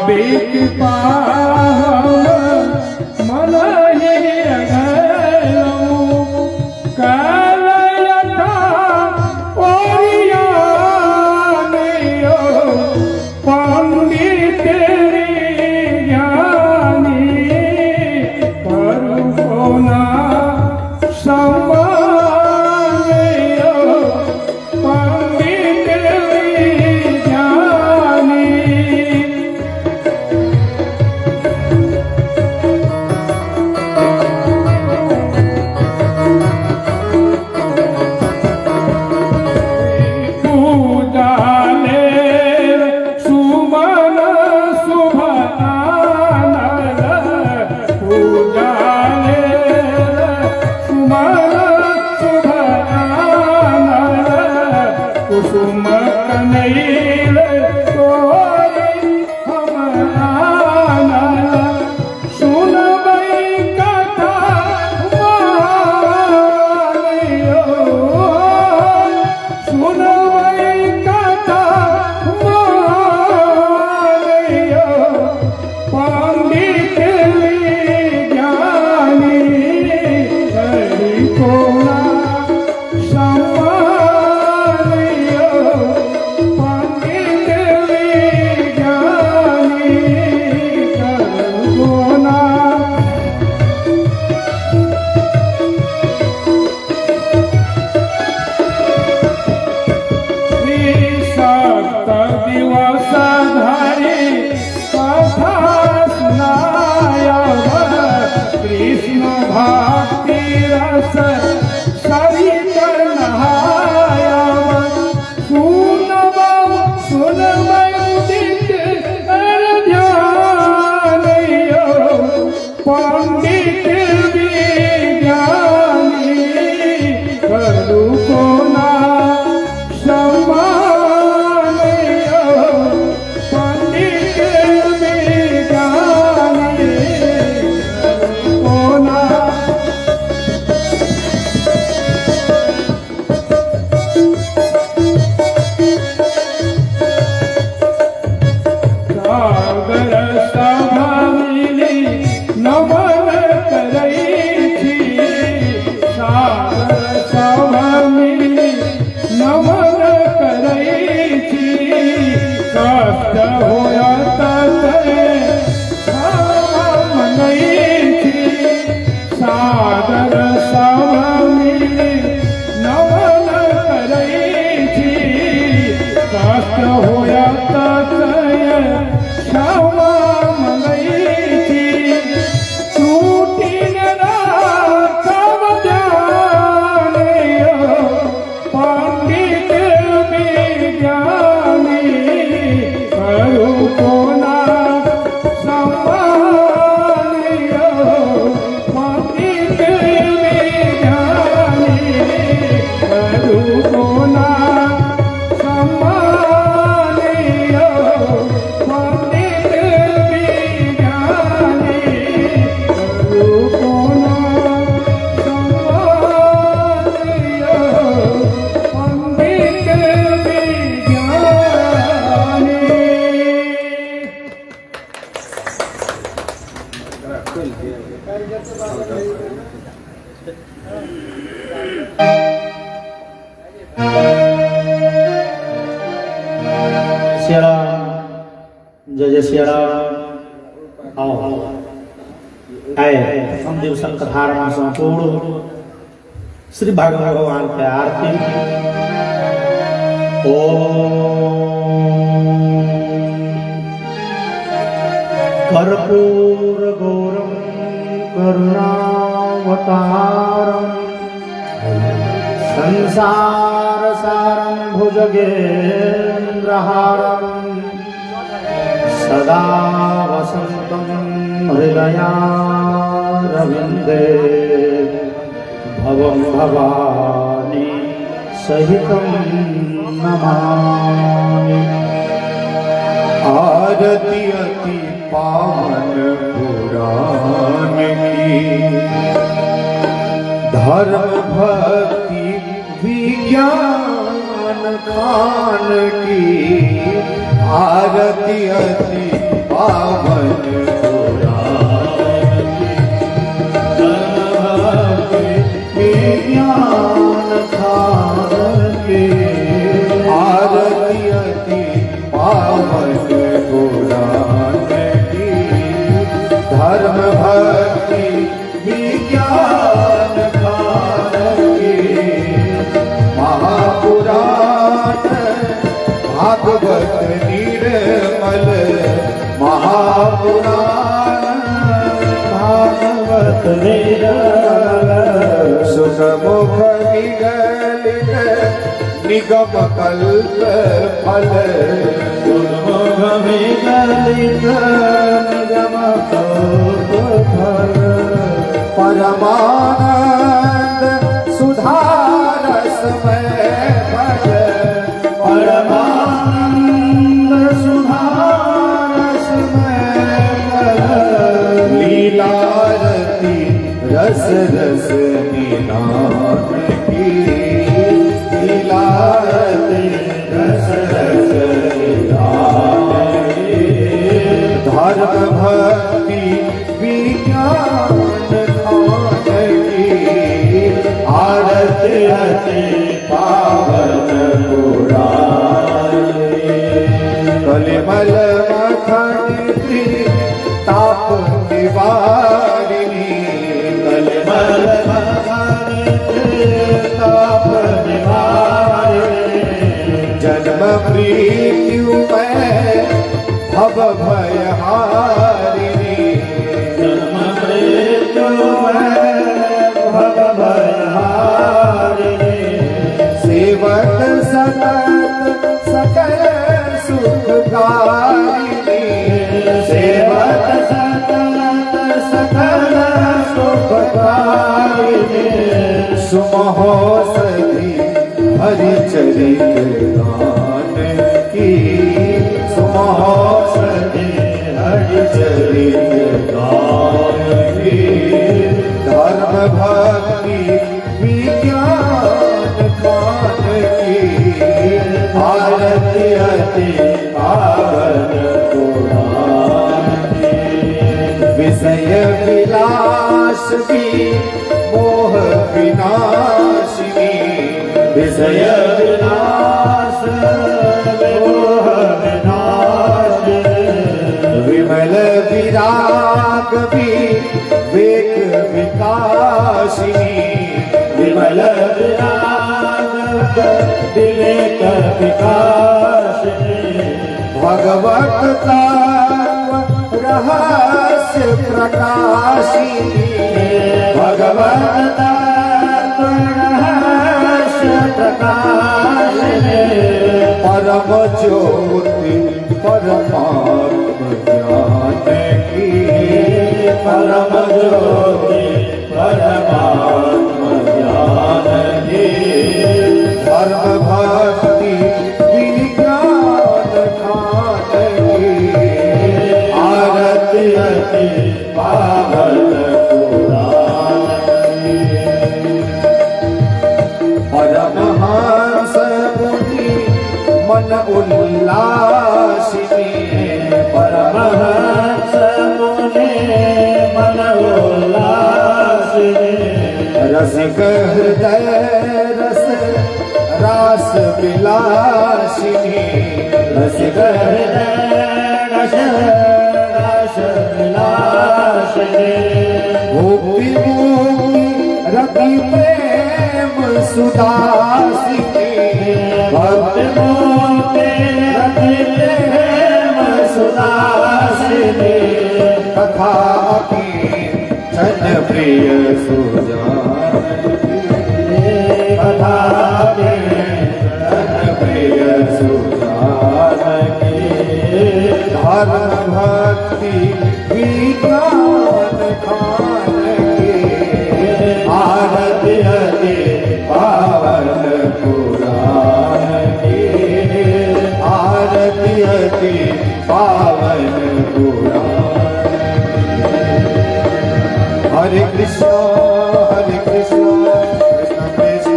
कृपा मन ही कालयथा ओरियानियो पंडित ज्ञानी परुना जय जय श्री राम। आओ आए प्रथम दिवस कथारम्भ संपूर्ण श्री भागवत भगवान के आरती। कर्पूर गौरम करुणावतारम संसार सारं भुजगेन्द्रहारं सदा वसन्तं हृदयारविन्दे भवं भवानी सहितं नमामि। आरती अति पावन पुराण की, धर्म भक्ति विज्ञान खान की। आरती अति पावन महापुराण भागवत वेद सुखमुख निगलित निगम कल्प फल सुमुख विगलित निगम कल्प फल परमानंद सुधारसमय फल परमानंद सुधारसमय फल लीलारती रस रस निदान की लीलारती रस रस निदान की धर्म भक्ति विज्ञान खान की आरती अति पावन पुराण कलिमल मथन ताप निवारिणी कलिमल मथन ताप निवारिणी जन्म मृत्यु में भव भयहारिणी जन्म मृत्यु में भव भयहारिणी सेवक सतत सकल सुखकारिणी सेवक सतत सकल सुखकारिणी सुमहोषधि हरिचरित गान की सुमहोषधि हरिचरित गान की धर्म भक्ति विज्ञान खान की आरती अति पावन पुराण विषय विलास की मोह विनाशिनी विषय विनाश मोह विनाश विमल विराग भी वेग विकासिनी विमल विराग विवेक विकास भगवत तत्व रहस्य प्रकाशिनी भगवत तत्व रहस्य प्रकाश परम ज्योति परमात्म ज्ञान की परम ज्योति परमात्म ज्ञान की धर्म भक्ति विज्ञान खान की आरती अति पावन पुराण परमहंस मुनि मन उल्लासिनी परमहंस मुनि मन उल्लासिनी रसिक हृदय रस रास विलासिनी रसिक हृदय रस रस विलासिनी भुक्ति मुक्ति रति प्रेम सुदासिनी भक्त मोते रति प्रेम सुदासिनी कथा की जन प्रिय सुजान कथा जन प्रिय सुजान धर्म भक्ति विज्ञान खान की आरती अति पावन पुराण की आरती अति पावन पुराण हरे कृष्ण कृष्ण कृष्ण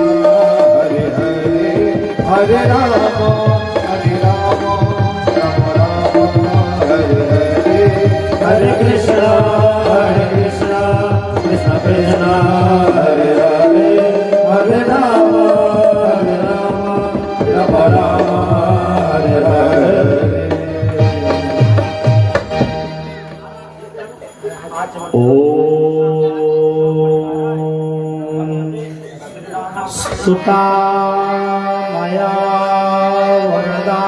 हरे हरे हरे राम राम राम हरे हरे हरे कृष्ण कृष्ण कृष्ण हरे हरे हरे राम राम राम हरे हरे सुता मया वरदा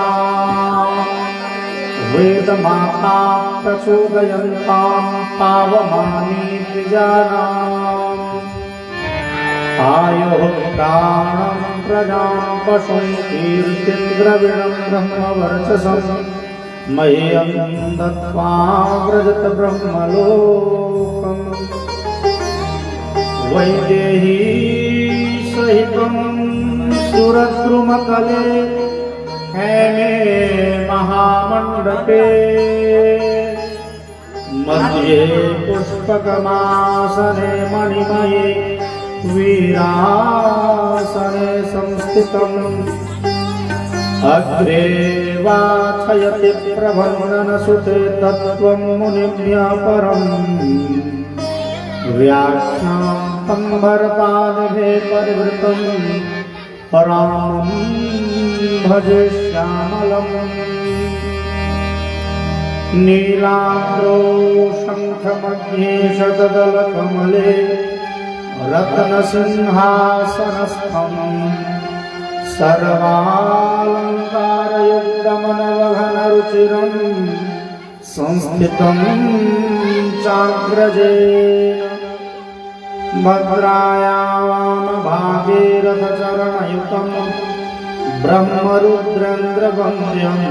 वेद माता प्रचोदयन्तां पावमानि द्विजानाम् आयुः प्राणं प्रजां पशुं कीर्तिद्रविणं ब्रह्मवर्चसं मह्यं दत्त्वा व्रजत ब्रह्मलोकम् वैदेही सहितं सुरद्रुमतले हेमे महामण्डपे मध्ये पुष्पकमासने मणिमये वीरासने संस्थितम् अग्रे वाचयति प्रबन्धनसुते तत्त्वं मुनिभ्यः परम् व्याख्यातं भरतादिभिः परिवृतं रामं भजे श्यामलम् नीलाद्रो शङ्खमध्ये शतदलकमले रत्नसिंहासनस्थम् सर्वालङ्कारयुक्तमनवघनरुचिरं संस्थितं चाग्रजेन भद्रायां वामभागे रथचरणयुतं ब्रह्मरुद्रेन्द्रवन्द्यम्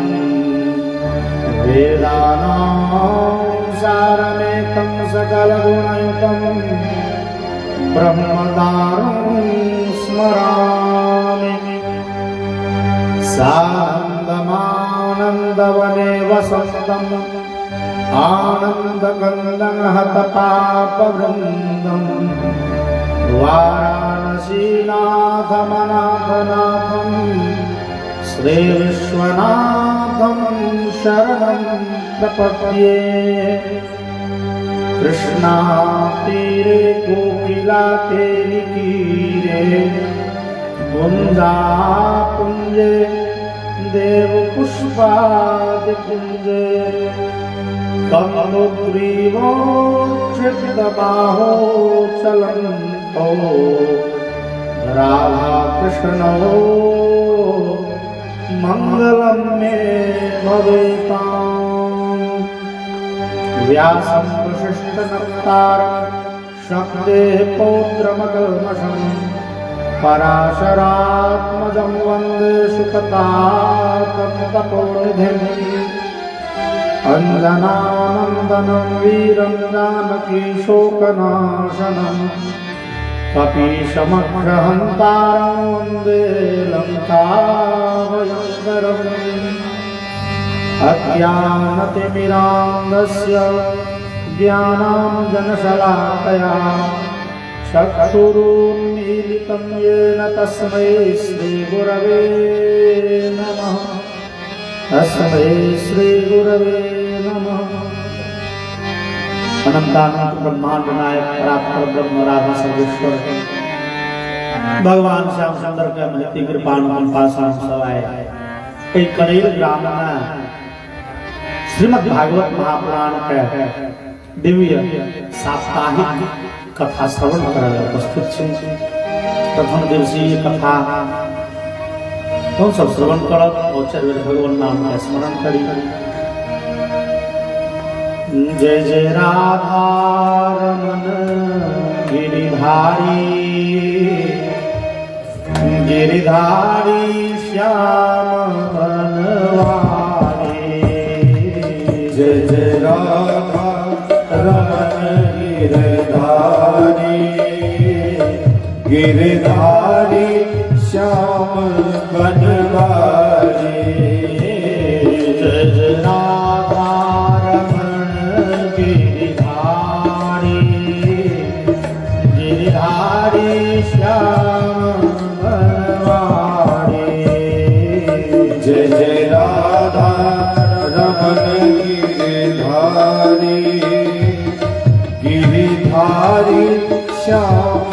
वेदानां सारमेकं सकलगुणयुतं ब्रह्मदारुं स्मरामि सानन्दमानन्दवने वसन्तम् आनन्दकन्दनहतपापवृन्दम् वाराणसीनाथमनाथनाथं श्रीविश्वनाथं शरणं प्रपद्ये कृष्णातीरे कोकिलाकेलितीरे गुञ्जापुञ्जे देवपुष्पादिपुञ्जे कमलोग्रीवोक्षिप्तबाहो चलन्तो राधाकृष्णो मङ्गलं मे भवेताम् व्यासं वसिष्ठनप्तारं शक्तेः पौत्रमकल्मषम् पराशरात्मजं वन्दे सुखतातं तपोनिधिम् अञ्जनानन्दनं वीरं जानकी शोकनाशनम् कपीशमग्रहन्तारं वन्दे लङ्काभयङ्करम् अज्ञानतिमिरान्धस्य ज्ञानाञ्जनशलाकया चक्षुरुन्मीलितं येन तस्मै श्रीगुरवे नमः। तस्मै श्रीगुरवे नमः। अनंतानंत ब्रह्मांड नायक परात्पर ब्रह्म राधा सर्वेश्वर भगवान श्याम सुंदर के महती कृपाण पासान सवाए एक कनेर ग्राम श्रीमद् भागवत महापुराण के दिव्य साप्ताहिक कथा श्रवण करल उपस्थित छे। प्रथम दिवसीय कथा हम सब श्रवण करब और भगवान नाम के स्मरण करी। जय जय राधा रमन गिरिधारी गिरिधारी श्याम बनवारी। जय जय राधा रमन गिरधारी गिरधारी श्याम बनवारी। जय जय राधा रमन गिरिधारी गिरिधारी श्याम बनवारी। जय जय राधा रमन गिरधारी गिरधारी श्याम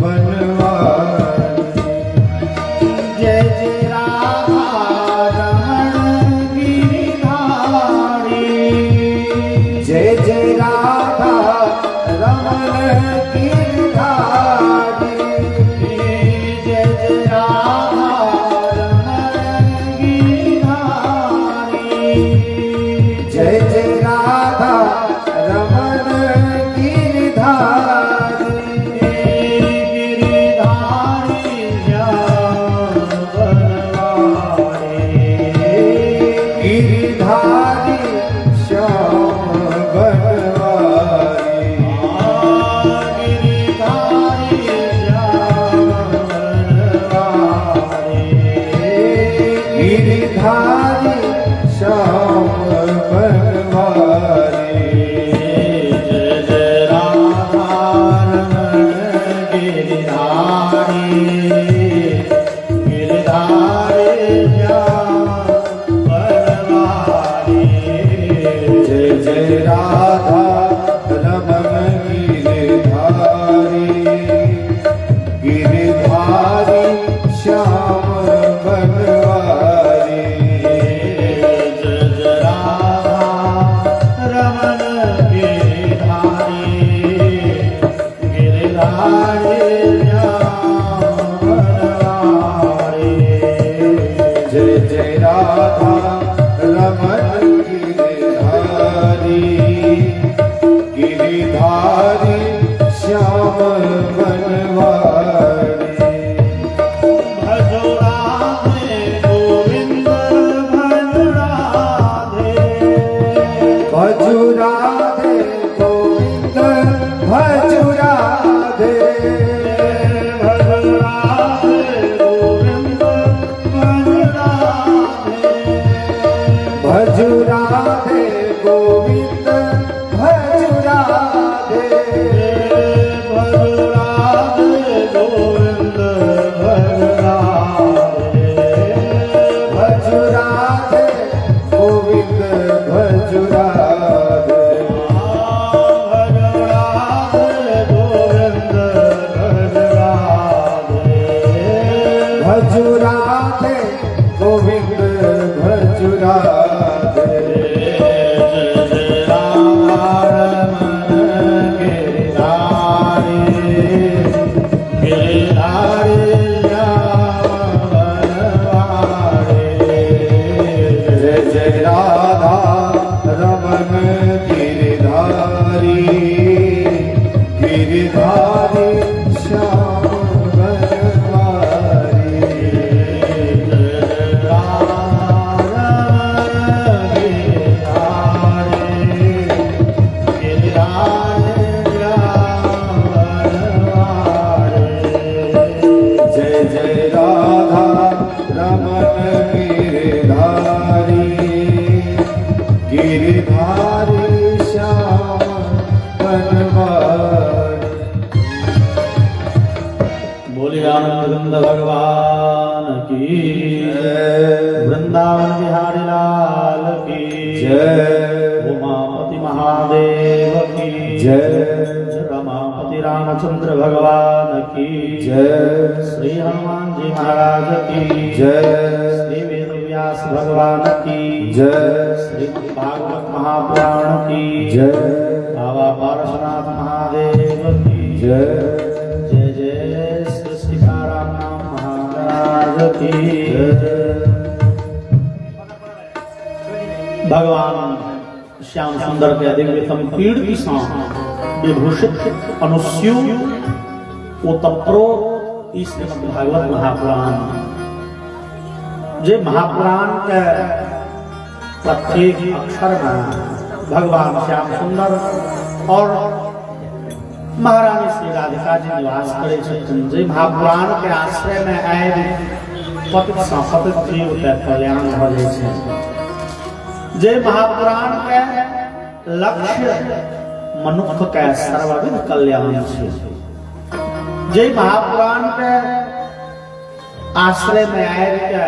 बनवारी। जय जय राधा रमन गिरिधारी जय जय राधा रमन गिरधारी जय जय राधा रमन गिरिधारी। जय राधे गोविंद भज राधे भज राधे गोविंद भज राधे भज राधे गोविंद भज राधे भज राधे गोविंद भज राधे जय जय राधा रमन गिरधारी गिरधारी श्याम बनवारी जय जय राधा रमन गिरधारी गिरधारी श्याम बनवारी बोले आनंद भगवान की वृंदावन बिहारी लाल की जय उमापति महादेव की जय रमापति रामचंद्र भगवान की जय श्री हनुमान जी महाराज की जय श्री वेद व्यास भगवान की जय श्री भागवत महापुराण की जय बाबा पार्श्वनाथ महादेव की जय जय जय श्री सीताराम महाराज की भगवान श्याम सुंदर के दिव्यतम पीड़ की सांस विभूषित अनुस्यु ओतप्रो श्रीमद् भागवत महापुराण जे महापुराण के प्रत्येक अक्षर में भगवान श्याम सुंदर और महारानी श्री राधिका जी निवास करे छथिन। जे महापुराण के आश्रय में आए पतित संपतित जीव के कल्याण भ जाय छै। जे महापुराण के लक्ष्य मनुष्य के सर्वविध कल्याण छै। जे महापुराण के आश्रय में आए के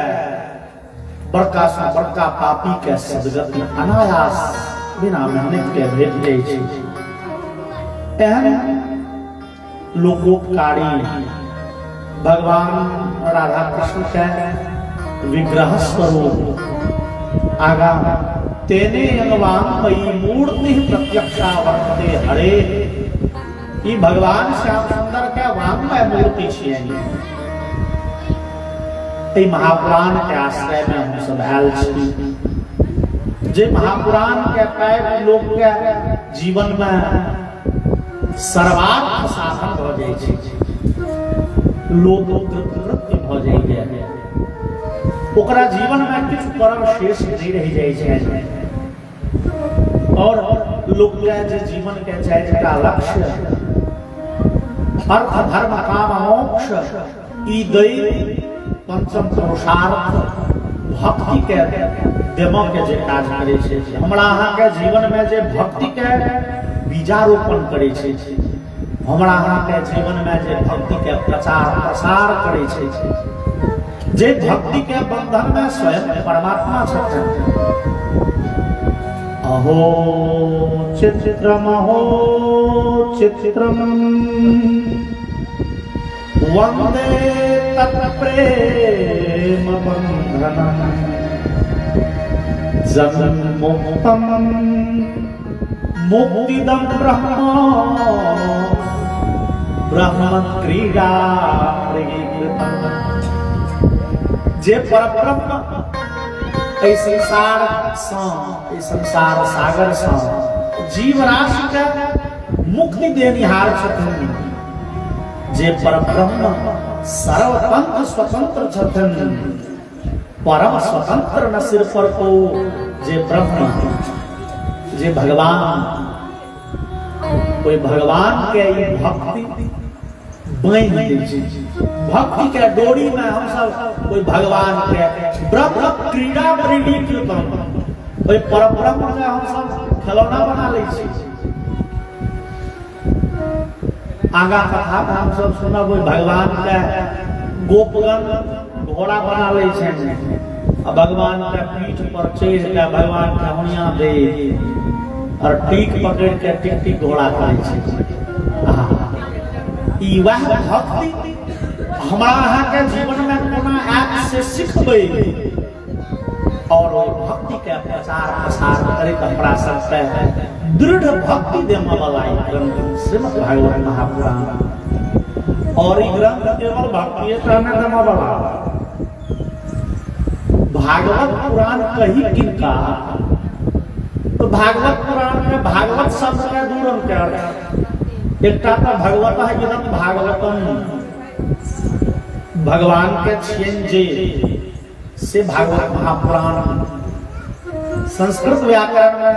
बड़का से बड़का पापी के सदगति अनायास बिना मेहनत के भेट जाय छै। एहन लोकोपकारी भगवान राधा कृष्ण के विग्रह स्वरूप आगा तेने अंगवांगमयी मूर्ति प्रत्यक्षा वर्तते हरे। ई भगवान श्याम सुंदर के वांगमय मूर्ति छियै। ई महापुराण के आश्रय में हम सब आयल छी। जे महापुराण के पैर लोक के जीवन में सर्वार्थ साधन भ जाय छै। लोक कृतकृत्य भ जाय छै। ओकरा जीवन में किछु परम शेष नहीं रह जाय छै। और लोक के जे जीवन के चारिटा लक्ष्य अर्थ धर्म काम मोक्ष ई दैव पंचम पुरुषार्थ भक्ति के देम के जे काज करे छै। हमरा अहाँ के जीवन में जे भक्ति के बीजारोपण करे छै। हमरा अहाँ के जीवन में जे भक्ति के प्रचार प्रसार करे छै। जे भक्ति के बंधन में स्वयं परमात्मा छथिन। अहो चित्रम वंदे तत्प्रेम बंधनम जन्मोक्तम मुक्तिदं ब्रह्म क्रीडा जे परब्रह्म संसार सागर से जीव राशि के मुक्ति देनिहार छथिन। जे परब्रह्म सर्वतंत्र स्वतंत्र छथिन। परम स्वतंत्र न सिर पर को जे ब्रह्म जे भगवान कोई भगवान के ई भक्ति बांध दै छै। भक्ति के डोरी में हम सब कोई भगवान के ब्रह्म क्रीड़ा प्रेमी कीर्तन कोई परब्रह्म के हम सब खिलौना बना लै छी। आगा कथा में हम सब सुनब भगवान के गोपगण घोड़ा बना लै छै आ भगवान के पीठ पर चढ़ के भगवान के होनिया दे और टीक पकड़ के टिक टिक घोड़ा करे छै। ई वह भक्ति हमरा अहाँ के जीवन में कोना ऐप से सिखबै और भक्ति के प्रचार प्रसार करे त हमरा सबके दृढ़ भक्ति देने वाला ग्रंथ श्रीमद् भागवत महापुराण। और ई ग्रंथ केवल भक्ति करने देने वाला भागवत पुराण कही किनका तो भागवत पुराण में भागवत शब्द के दू रंग के अर्थ। एकटा तो भगवत है इदम भागवतम भगवान के छियन जे से भागवत महापुराण। संस्कृत व्याकरण में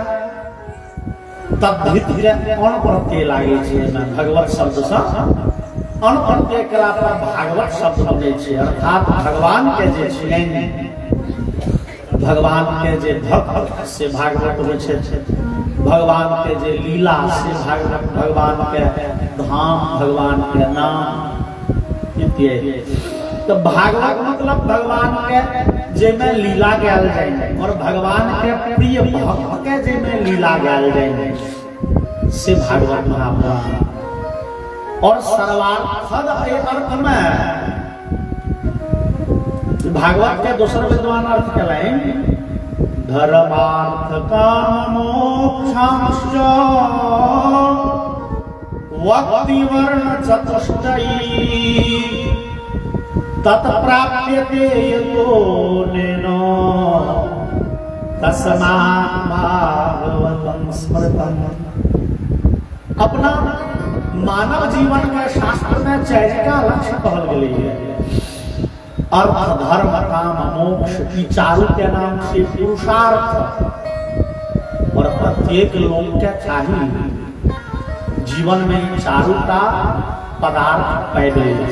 तद्धित के अण प्रत्यय लागे छै में भगवत शब्द से अण प्रत्यय केला पर भागवत शब्द बनै छै। अर्थात भगवान के जे छियन भगवान के जे भक्त से भागवत होइ छै। भगवान के जे लीला से भागवत, भगवान के धाम, भगवान के नाम इत्यादि। तो भागवत मतलब भगवान के जे में लीला गायल जाए और भगवान के प्रिय भक्त के जे में लीला गायल जाए से भागवत महापुराण। और सर्वार्थद अर्थ में भागवत के दूसरा विद्वान अर्थ कहलाए धर्मार्थ काम मोक्षांश्च वक्ति वर्ण चतुष्टयी तत्प्राप्यते यतो तस्मात् भागवतं स्मृतम्। अपना मानव जीवन के शास्त्र में चैरिका का लक्ष्य कहल गेलै है। अर्थ धर्म काम मोक्ष की चारों के नाम से पुरुषार्थ और प्रत्येक लोग के चाहिए जीवन में चारुता पदार्थ पैदा है।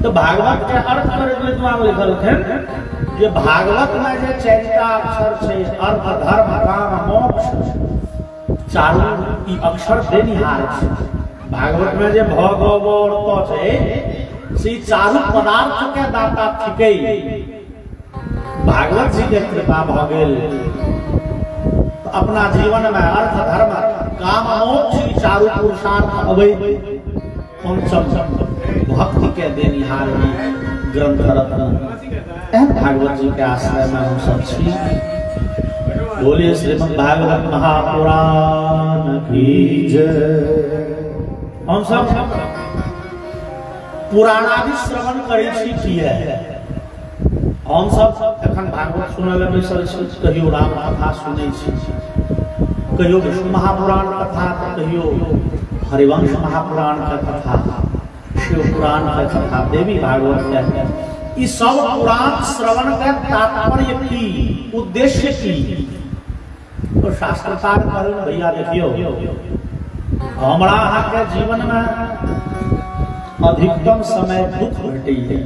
तो भागवत के अर्थ पर विद्वान लिखल थे जे भागवत में जे चारिटा अक्षर छे अर्थ धर्म काम मोक्ष चारों ई अक्षर देनिहार छे। भागवत में जे भ ग व और त छे से चारों पदार्थ के दाता थिके। भागवत जी के कृपा भ गेल तो अपना जीवन में अर्थ धर्म काम मोक्ष चारों पुरुषार्थ अबै पंचम भक्ति के देनिहार ही ग्रंथ रत्न भागवत जी के आश्रय में हम सब छी। बोलिए श्रीमद् भागवत महापुराण की जय। हम सब पुराणादि श्रवण करै छी किए हम सब एखन भागवत सुनय ले बैसल छी। कहियो राम कथा सुनै छी, कहियो विष्णु महापुराण कथा, कहियो हरिवंश महापुराण के कथा, शिव पुराण के कथा, देवी भागवत के। ई सब पुराण श्रवण के तात्पर्य की, उद्देश्य की तो शास्त्रकार कहल भैया देखियो हमरा अहाँ के जीवन में अधिकतम समय दुख घटी है।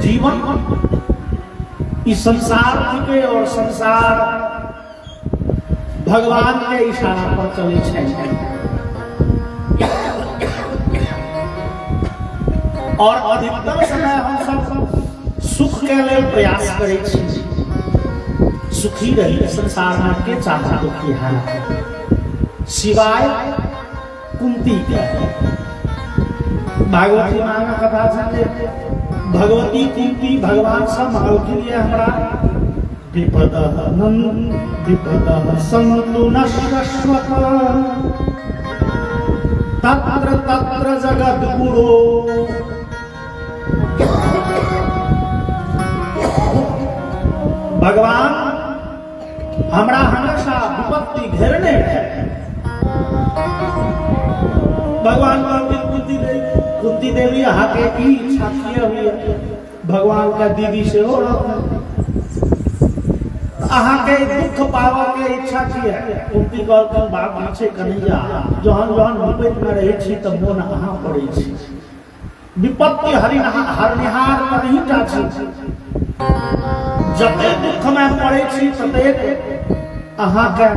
जीवन इस संसार के और संसार भगवान के इशारा पर चले छै और अधिकतम समय हम सब सुख के लिए प्रयास करै छी। सुखी रही संसार में के चाहता दुखी है सिवाय कुंती के। भागवती माँ का कथा छे भगवती कुंती भगवान से महल के लिए हमरा विपद संतु न शाश्वत तत्र तत्र जगत गुरु। भगवान हमरा हमेशा विपत्ति घेरने है। भगवान कुंती देवी आके की इच्छा किए हुई भगवान का दीदी से हो अहाँ के दुख पावा के इच्छा की है कुंती कहल के बात पीछे कन्हैया जहन जहन विपत्ति में रहे छी त मोन अहाँ पड़े छी विपत्ति हरनिहार करही टा छी जते दुख में पड़े छी तते अहाँ के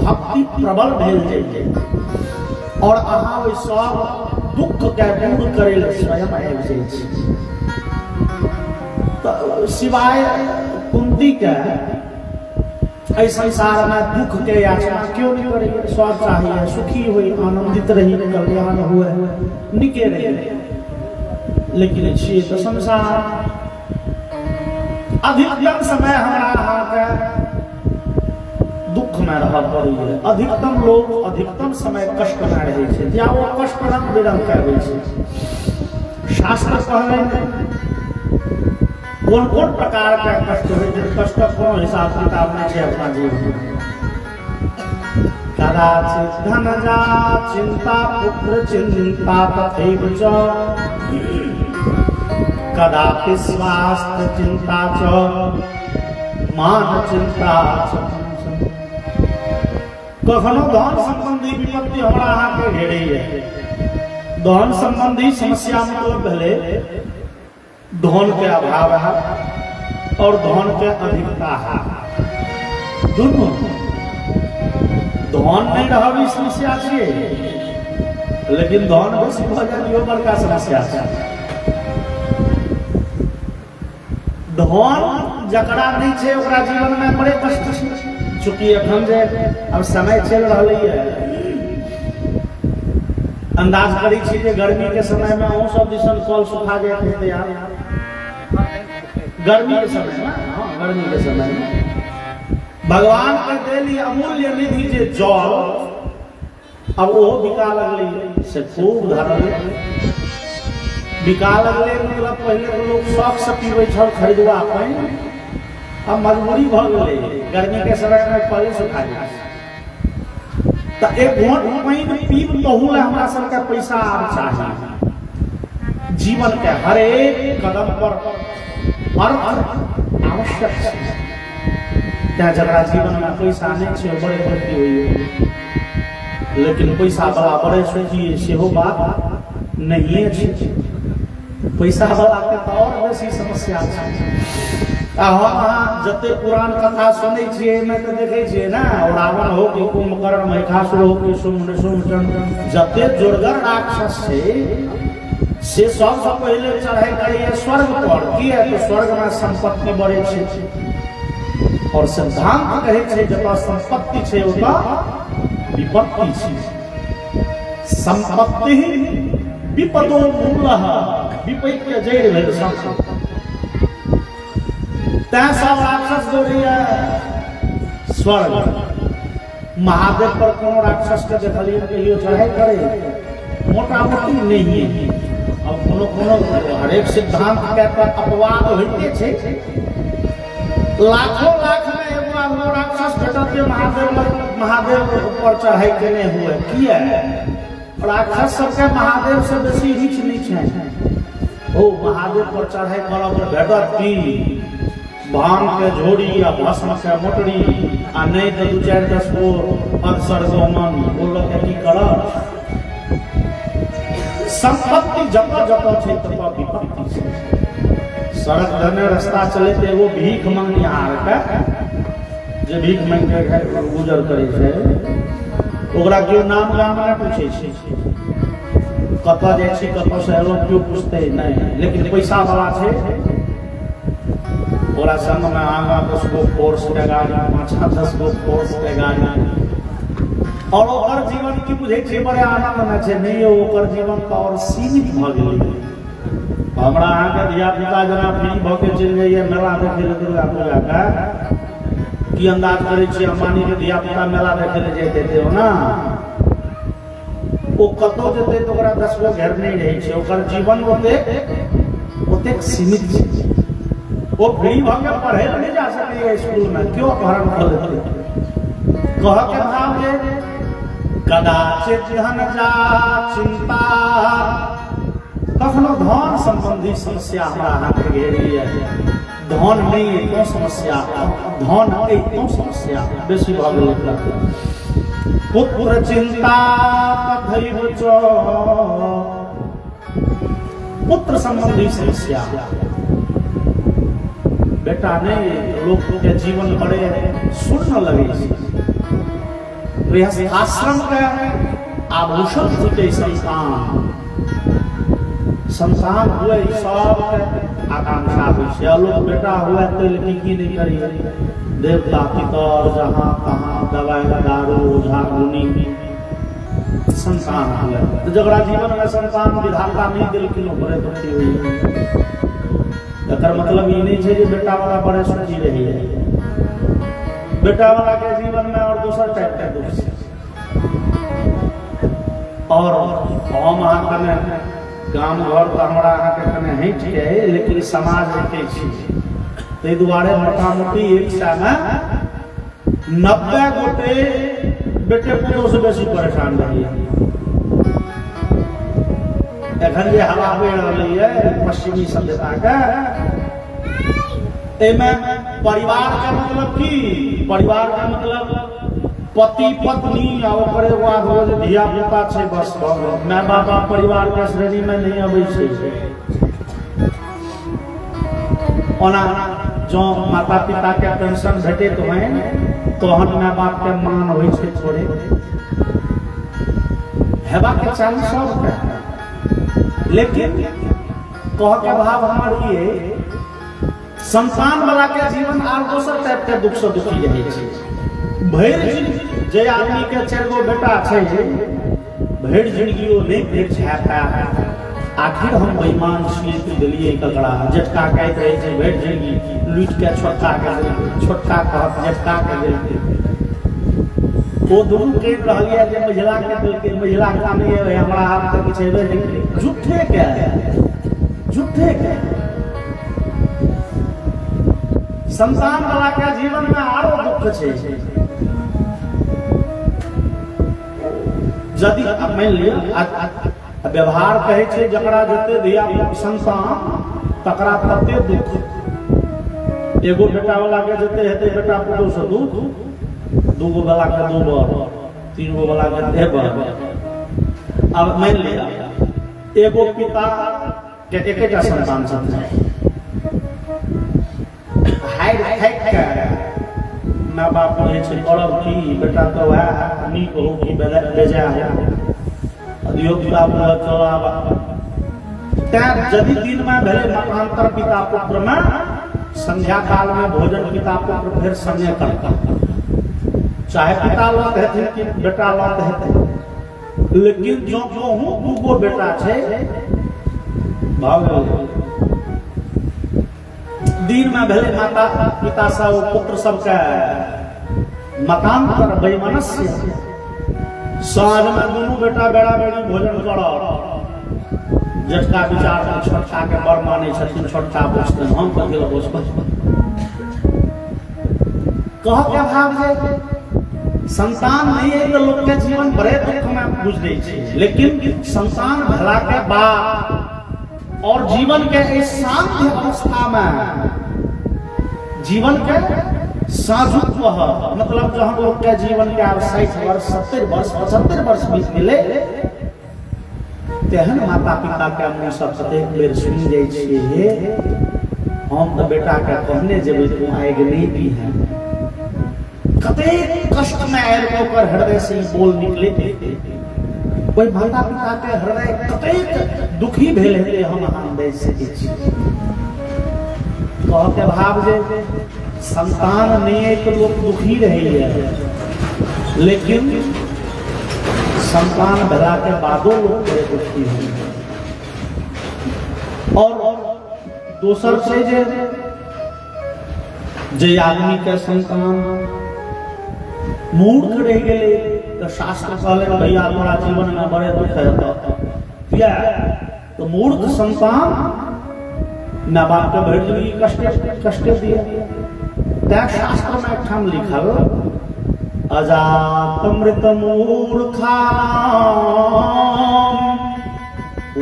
भक्ति प्रबल भेल जाइए और अहाँ ओइ सब दुख के दूर करे ले स्वयं आबि जाइ छी सिवाय कुंती के इस संसार में दुख के याचना क्यों नहीं करेगी स्वर्ग चाहिए सुखी हुई आनंदित रही कल्याण हुए निके रहे लेकिन छे तो संसार अधिकतम समय हमारा यहाँ के दुख में रह पड़ी है अधिकतम लोग अधिकतम समय कष्ट में रहे छे या वो कष्ट रंग बिरंग के होय छे शास्त्र कहले कौन कौन प्रकार का कष्ट है कष्ट को हिसाब किताब में है अपना जीवन कदाचित धनजा चिंता पुत्र चिंता तथैव च कदापि स्वास्थ्य चिंता च मान चिंता च कखनो धन संबंधी विपत्ति हमरा अहाँ के घेरे है धन संबंधी समस्या मतलब पहले धन के अभाव है और धन के अधिकता है दोनों धन नहीं रहा समस्या छे लेकिन धन बेसी भ जाइयो बड़का समस्या है धन जकरा नहीं छे ओकरा जीवन में बड़े कष्ट छे चूंकि अखन जे अब समय चल रहलै है अंदाज करी छी जे गर्मी के समय में अहूँ सब दिसन कल सुखा जाए थे यार गर्मी के समय में हाँ गर्मी के समय में भगवान के देली अमूल्य निधि जे जल अब वो बिका लगले से खूब धरल बिका लगले मतलब पहले तो लोग शौक से पीवे छल खरीदवा पानी अब मजबूरी भ गेलै गर्मी के समय में पहले सुखा जाए तो एक घोट पानी पीब बहुल हमरा सबके पैसा आब चाहिए जीवन के हर एक कदम पर अर्थ आवश्यक है क्या जरा जीवन में पैसा नहीं छे बड़े भक्ति हुई लेकिन पैसा वाला बड़े सुखी सेहो बात नहीं है पैसा वाला के तो और बेसी समस्या है हम जते पुराण कथा सुनै छियै में तो देखे छियै ना रावण हो कि कुंभकर्ण महिषासुर हो कि शुम्भ निशुम्भ जते जोरगर राक्षस छे से सबसे पहले चढ़ाई करिए स्वर्ग पर की है तो स्वर्ग में संपत्ति बढ़े छे और सिद्धांत कहे छे जब संपत्ति छे ओता विपत्ति छे संपत्ति विपदो मूलः विपत्ति के जड़ भेल संपत्ति सब राक्षस दौड़िए स्वर्ग महादेव पर कोनो राक्षस के देखलिए कहियो चढ़ाई करे मोटा मोटी नहीं है अब कोनो कोनो हरेक सिद्धांत के पर अपवाद होइते छे लाखों लाख में एगो राक्षस भेटत महादेव पर चढ़ाई केने हुए किया राक्षस सबके महादेव से बेसी रीच नहीं छे ओ महादेव पर चढ़ाई करब भेटत की भांग के झोड़ी या भस्म के मोटरी आ नहीं तो 2-4-10 गो अक्सर गोमन बोलो के की करब संपत्ति जब जब छे तब विपत्ति छे सड़क धने रास्ता चले ते एगो भीख मांगनिहार के जे भीख मांग के गुजर करे छे ओकरा केओ नाम गाम ना पूछे छे कतऽ जाइ छी कतऽ से एलो केओ पूछते नहीं लेकिन पैसा वाला छे ओरा संग में आगा 10 गो फोर्स के गाड़ी 5-10 गो फोर्स के गाड़ी और ओकर जीवन की बुझे छे बड़े आनंद में छे नहीं ओकर जीवन का और सीमित भ गेलै हमरा अहाँ के धिया पुता जना फ्री भ के चल जाइए मेला देखे ले दुर्गा पूजा का की अंदाज करे छे अम्बानी के धिया पुता मेला देखे ले जेते थे ना ओ कतो जेते तो ओकरा 10 गो घर नहीं रही छे ओकर जीवन ओते सीमित छे वो फ्री भागे पढ़े नहीं जा सके स्कूल में क्यों अपहरण कर लेते कह के भाव जे कदाचित धन जा चिंता कखनो धन संबंधी समस्या हमरा हाथ घेरी है धन नहीं तो समस्या, धन है तो समस्या बेसी भ गेलै। पुत्र चिंता कथैव च, पुत्र संबंधी समस्या। बेटा नहीं, लोग के जीवन बड़े सुन्न लगे। गृहस्थ आश्रम के आभूषण छूटे संतान, संतान हुए सब आकांक्षा हुई। लोग बेटा हुआ तो की नहीं करी, देवता पितर जहाँ तहाँ दवाई दारू ओझा मुनि संतान हुआ। तो जगड़ा जीवन में संतान विधाता नहीं दिल की बड़े दुखी हुई। एकर मतलब ये नहीं है कि बेटा वाला बड़े सुखी रही है। बेटा वाला के जीवन में और दूसरा टाइप का दुख है। और हम अहाँ कने गाम घर तो हमारा अहाँ के कने हट है, लेकिन समाज रखे छी। ताहि दुआरे मोटा मोटी एक साल 90 गोटे बेटे पुतों से बेसी परेशान रही है। एखन जे हवा बह रही है पश्चिमी सभ्यता के, परिवार का मतलब की, परिवार का मतलब पति पत्नी और धिया पुता छै बस। माय बाप परिवार के श्रेणी में नहीं अबै छै। ओना जो माता पिता के पेंशन भेटैत होइन तहन माय बाप के मान होइ छै थोड़े हेबा के चाही सबके। लेकिन कह के भाव हमर ये संतान वाला के जीवन आर दोसर टाइप के दुख से दुखी रहे छै। भरि जे आदमी के 4 गो बेटा छै, भरि जिंदगी ओ नहीं देख छाता। आखिर हम बेईमान छियै कि देलिए ककड़ा। जेठका कहैत रहे छै भरि जिंदगी लूट के छोटका के देलकै, छोटका कहत जेठका के देलकै। ओ दुनू कहि रहलिए जे महिला के देलकै, महिला का नहीं है हमरा हाथ से किछ हेबे नहीं। झूठे के, झूठे के। संतान वाला के जीवन में आरो दुख छै। यदि मान लिया व्यवहार कहे छै जकरा जते धिया संतान तकरा तते दुख। एगो बेटा वाला के जते हेते बेटा पुतों से दुख, 2 गो वाला के 2 बर, 3 गो वाला के 1 बर। अब मान लिया एगो पिता के एकेटा संतान छथि, हाइड फाइट के माँ बाप कहै छै करब की बेटा तो वह नीक हो कि बेजा अधियोगिता बोलत चल। यदि दिन में भेले मतांतर पिता पुत्र में, संध्या काल में भोजन पिता पुत्र फिर संजय करता। चाहे पिता लौट हेते कि बेटा लौट हेते, लेकिन जो कहूँ 2 गो बेटा छै भाव दिन में भेले माता पिता सब पुत्र सबके मकान वैमनस्य। साँझ में दोनों बेटा बेड़ा बेड़ी भोजन करब। जेठका विचार में छोटका के बड़ माने छथिन, छोटका बुझते हम कथी लए बुझबै। कह के भाव जे संतान नहीं है तो लोग के जीवन बड़े दुख में बुझ दै छै। लेकिन संतान भला के बाद और जीवन के इस शांत अवस्था में, जीवन के साजुक मतलब जो हम लोग के जीवन के 60 वर्ष 70 वर्ष 75 वर्ष बीत गेले, तेहन माता पिता के मुँह सब कतेक बेर सुनि जाइ छियै हम तो बेटा के कहने जेबै तू आग नहीं दी है। कतेक कष्ट में आयल ओकर हृदय से बोल निकले। कोई माता पिता के हृदय कतेक दुखी भेल हेतै हम अहाँ देख सकै छी। कह के भाव जे संतान नहीं तो लोग दुखी रही है, लेकिन संतान भला के बादो लोग बड़े दुखी हैं। और दोसर से जे आदमी के संतान मूर्ख रह गए तो शास्त्र कहले भैया तोरा जीवन में बड़े दुख है। तो मूर्ख संतान माँ बाप के भर जिंदगी कष्ट दिया। शास्त्र में एक ठाम लिखल अजातमृत मूर्खा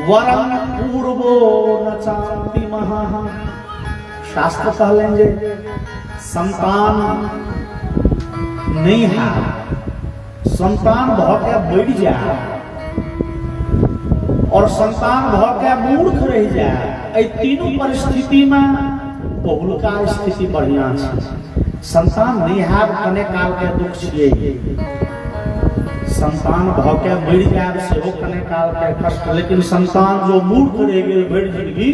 वरम पूर्वो न चांति महा। शास्त्र कहलें जे संतान नहीं है, संतान भ के बढ़ जाए और संतान भ के मूर्ख रह जाए। ए तीनों परिस्थिति में बहुलका स्थिति बढ़िया है। संतान नहीं है कने काल के दुख छिए, संतान भ के बढ़ जाए सेहो कने काल के कष्ट, लेकिन संतान जो मूर्ख रह गए बढ़ जिंदगी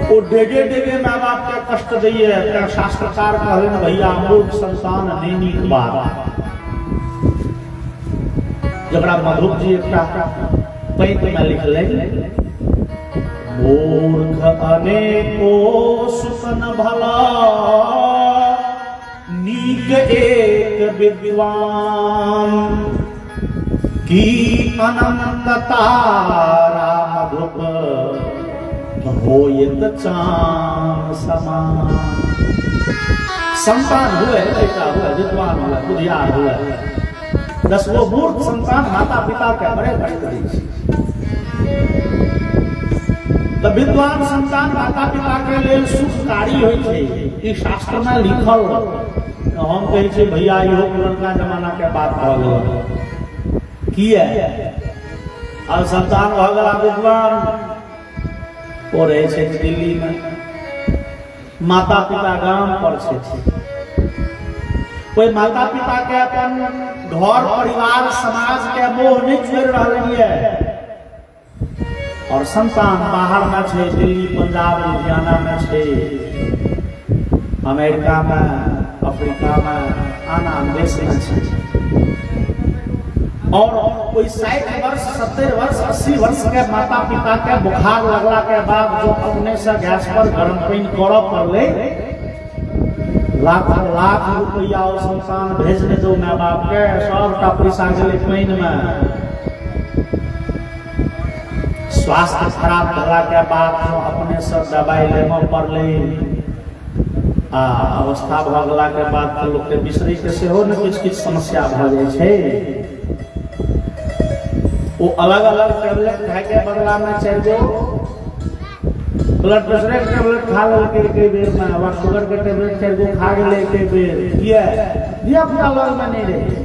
वो डेगे डेगे माँ बाप के कष्ट दिए। शास्त्रकार कहले न भैया मूर्ख संतान नहीं नीक बात। जबरा मधुप जी एक पैंत में लिखले, मूर्ख अनेको सुसन भला, नीक एक विद्वान, की अनंत तारा मधुप, होयत चांद समान। संतान हुए, बेटा हुए, विद्वान हुए, बुद्धियार हुए, 10 वो मूर्ख संतान माता पिता के बड़े बड़े करी। तो विद्वान संतान माता पिता के लिए सुखकारी होय छै। ई शास्त्र में लिखल, हम कहे छे भैया इहो पुरनका जमाना के बात भ गेल। किया अब संतान भ गेला विद्वान, ओ रहे छे दिल्ली में, माता पिता गांव पर छे। कोई माता पिता के अपन घर परिवार समाज के मोह नहीं छोड़ रहा, और संतान बाहर में छे, दिल्ली पंजाब लुधियाना में छे, अमेरिका में, अफ्रीका में, आना देश में छे। और कोई 60 वर्ष 70 वर्ष 80 वर्ष के माता पिता के बुखार लगला के बाद जो अपने से गैस पर गर्म पानी करऽ पड़ले, लाख लाख रुपया और संतान भेजने दो माँ बाप के, सबटा पैसा गेले पानी में। स्वास्थ्य खराब भला के बाद जो अपने से दवाई लेना पड़ले, अवस्था भ गेला के बाद तो लोग के बिसरी के सेहो न किछ समस्या भ जाय छै। वो अलग अलग टेबलेट खाए के बदला में 4 गो ब्लड प्रेशर के टेबलेट खा लेके एक बेर में, और शुगर के टेबलेट 4 गो खा गेले एक बेर। किया दिया अपना लग में नहीं रहे।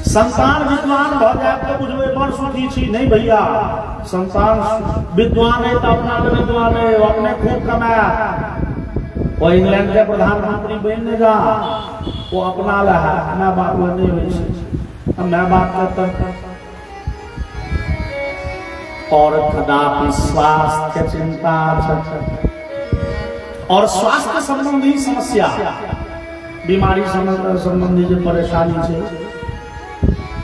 संतान विद्वान भ जाए तो बुझबे बड़ सुखी छी। नहीं भैया, संतान विद्वान है तो अपना विद्वान है, अपने खूब कमाया। वो इंग्लैंड के प्रधानमंत्री बन जा, वो अपना रहा, माँ बाप नहीं हुई। मैं बात करता और कदापि स्वास्थ्य चिंता, और स्वास्थ्य संबंधी समस्या, बीमारी संबंधी जो परेशानी है,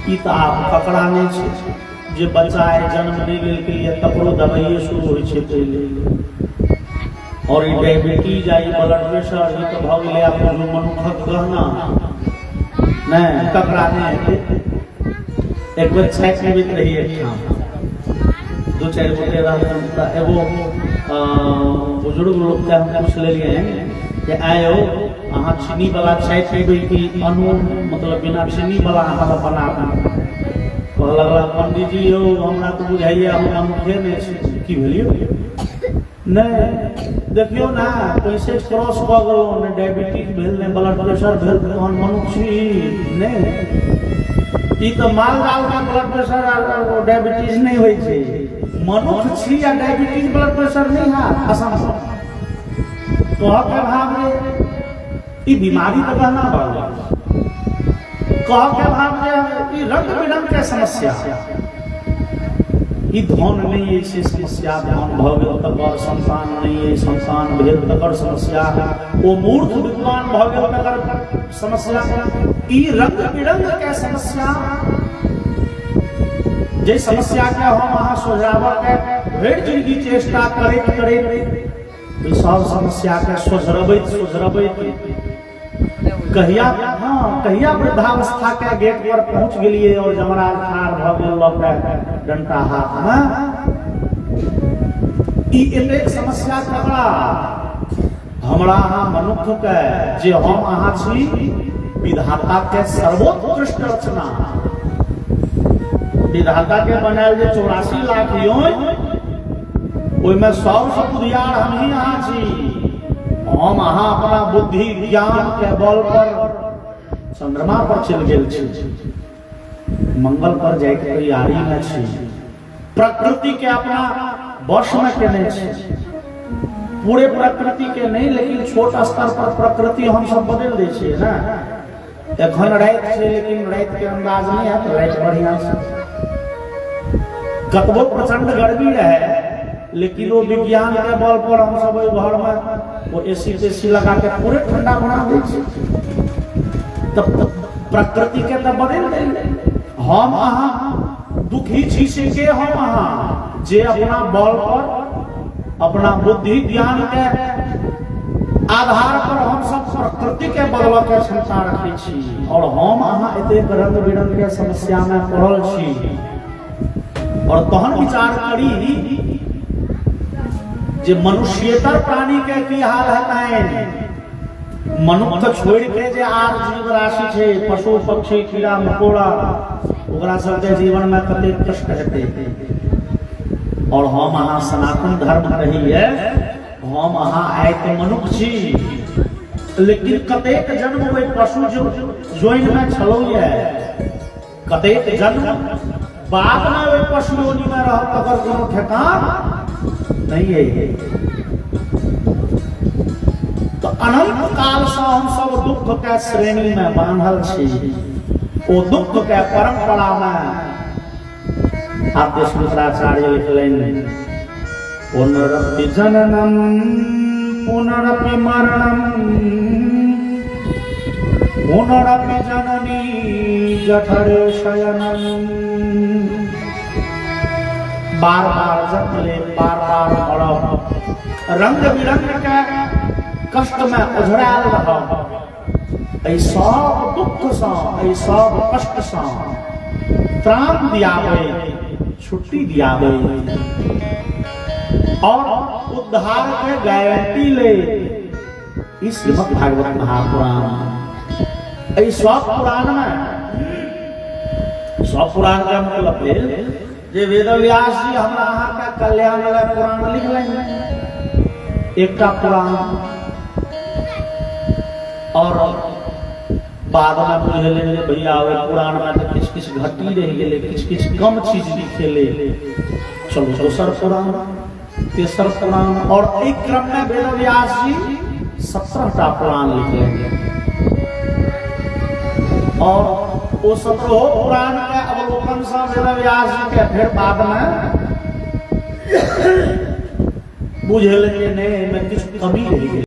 ई तो आप पकड़ा नहीं छे। जे बच्चा है जन्म नहीं गेल के लिए तकरो दवाई शुरू होय छे पहले, और ई डायबिटीज आई ब्लड प्रेशर ई तो भ गेले अपन मनुखक गहना नहीं कपड़ा नहीं। एक बार छाई में बीत रही है, 2-4 गोटे रहता, एगो बुजुर्ग लोग के हम पूछ ले कि आयो अहाँ चीनी वाला चाय पीबे कि अनून, मतलब बिना चीनी वाला अहाँ बना कह लगला पंडित जी हो हमरा तो बुझाइए हम अनूठे नहीं की भेलियो नहीं। देखियो ना कैसे क्रॉस भ गेलो, ने डायबिटीज भेल, ने ब्लड प्रेशर भेल, तहन मनुष्य छी नहीं। ई तो माल जाल का ब्लड प्रेशर और डायबिटीज नहीं होय छै। मनुष्य छी या डायबिटीज ब्लड प्रेशर नहीं है असंभव। तो के भाव रे ई बीमारी तो कहना बा, कह के भाव रे ई रंग बिरंग के समस्या, ई धन नहीं है से समस्या, धन भ गेल तकर संतान नहीं है, संतान भेल तकर समस्या, ओ मूर्ख विद्वान भ गेल तकर समस्या। ई रंग बिरंग के समस्या, जे समस्या के हम अहाँ सुलझावा के भरि जिंदगी चेष्टा करैत सब समस्या के सुझरबैत कहिया कहिया वृद्धावस्था के गेट पर पहुंच गेलिए और जमरा ठाड़ भ गेल लौटे डंटा हाथ में। ई एक समस्या ककरा हमरा अहाँ मनुष्य के, जे हम अहाँ छी विधाता के सर्वोत्कृष्ट रचना, विधाता के बनायल जे 84 लाख योनि ओहिमे सबसे बुधियार हम ही अहाँ छी। हम अहाँ अपना बुद्धि ज्ञान के बल पर चंद्रमा पर चल गेल छी, मंगल पर जाए के तैयारी में छी, प्रकृति के अपना वश में केने छी। पूरे प्रकृति के नहीं, लेकिन छोट स्तर पर प्रकृति हम सब बदल दे छियै ना। एखन रात छै, लेकिन रात के अंदाज नहीं है तो रात बढ़िया से। कतबो प्रचंड गर्मी रहे, लेकिन वो विज्ञान के बल पर हम सब घर में वो एसी तेसी लगा के पूरे ठंडा बना दे छियै। तब प्रकृति के तब बदल दे। हम अहाँ दुखी छी से के हम अहाँ जे अपना बल पर अपना बुद्धि ज्ञान के आधार पर हम सब प्रकृति के बदल के क्षमता रखे छी। और हम अहाँ एतेक रंग बिरंग के समस्या में पड़ल छी। और तहन विचार करी जे मनुष्यतर प्राणी के की हाल है। मनुष्य छोड़ के जे आर जीव राशि छै, पशु पक्षी कीड़ा मकोड़ा, ओकरा सबके जीवन में कते कष्ट हेतै। और हम अहाँ सनातन धर्म रही है, हम अहाँ आए तो मनुष्य छी, लेकिन कतेक जन्म वे पशु जोइन में छलो है, कतेक जन्म बाद में वे पशु योनि में रह अगर कोनो ठेकान नहीं है। तो अनंत काल से हम सब दुख के श्रेणी में बांधल छी। ओ दुख के परंपरा में आप शुक्राचार्य लिखलें, पुनरपि जननम पुनरपि मरणम पुनरपि जननी जठरे शयनम। बार बार जन्म ले, बार बार मरब, रंग बिरंग के कष्ट में उझराल रहब, एहि सब दुख से, एहि सब कष्ट से त्राण दियावे, छुट्टी दियावे और उद्धार के गारंटी ले। इस श्रीमद् भागवत महापुराण, इस सब पुराण में, सब पुराण का मतलब है जे वेद व्यास जी हमरा अहाँ का कल्याण वाला पुराण लिख लेंगे। एक पुराण और बाद में बुझे भैया पुराण में तो किछ किछ घटी रह गए, किछ किछ कम चीज लिखेले। चलो दोसर पुराण, तेसर पुराण, और एक क्रम में वेद व्यास जी 17टा पुराण लिख लेंगे। और वो 17 पुराण के अवलोकन से वेद व्यास जी के फिर बाद में बुझे नहीं, में किछ कमी रह गई।